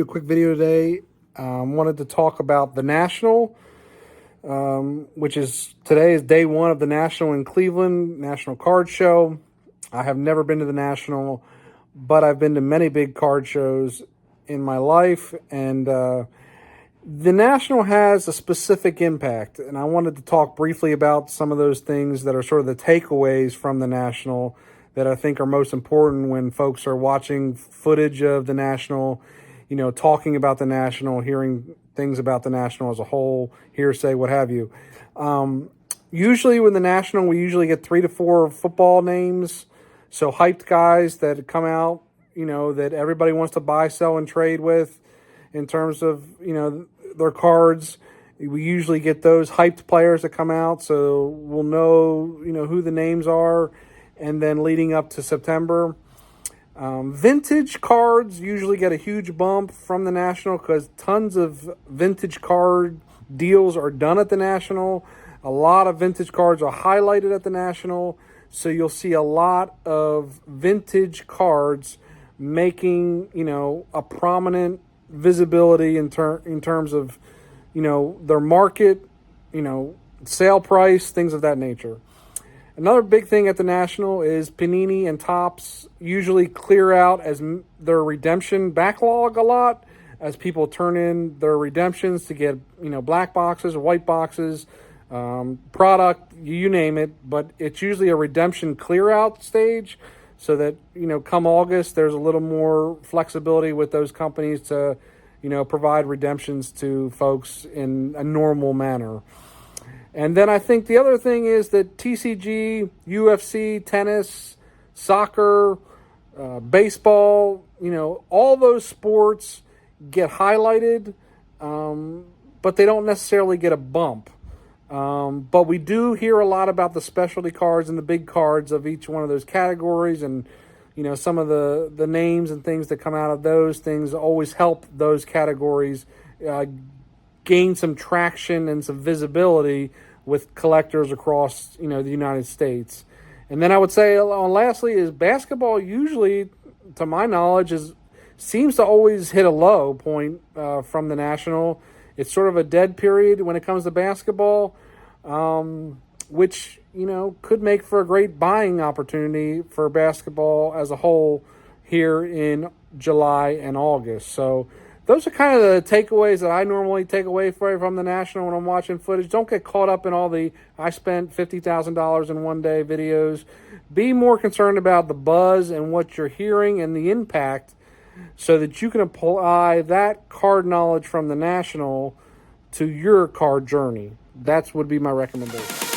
quick video today. Wanted to talk about the National, which is today is day one of the National in Cleveland, National Card Show. I have never been to the National, but I've been to many big card shows in my life, and the National has a specific impact, and I wanted to talk briefly about some of those things that are sort of the takeaways from the National that I think are most important when folks are watching footage of the National, talking about the National, hearing things about the National as a whole, hearsay, what have you. Usually with the National, we usually get 3 to 4 football names, so hyped guys that come out, that everybody wants to buy, sell, and trade with in terms of, their cards. We usually get those hyped players that come out, so we'll know, who the names are, and then leading up to September. Vintage cards usually get a huge bump from the National because tons of vintage card deals are done at the National. A lot of vintage cards are highlighted at the National, so you'll see a lot of vintage cards making, a prominent visibility in terms of, their market, sale price, things of that nature. Another big thing at the National is Panini and Topps usually clear out as their redemption backlog a lot as people turn in their redemptions to get, black boxes or white boxes, product, you name it. But it's usually a redemption clear out stage so that, come August, there's a little more flexibility with those companies to, provide redemptions to folks in a normal manner. And then I think the other thing is that TCG, UFC, tennis, soccer, baseball, all those sports get highlighted, but they don't necessarily get a bump. But we do hear a lot about the specialty cards and the big cards of each one of those categories, and some of the names and things that come out of those things always help those categories gain some traction and some visibility with collectors across, the United States. And then I would say, lastly, is basketball usually, to my knowledge, seems to always hit a low point from the National. It's sort of a dead period when it comes to basketball, which, could make for a great buying opportunity for basketball as a whole here in July and August. So those are kind of the takeaways that I normally take away from the National when I'm watching footage. Don't get caught up in all the I spent $50,000 in one day videos. Be more concerned about the buzz and what you're hearing and the impact so that you can apply that card knowledge from the National to your card journey. That would be my recommendation.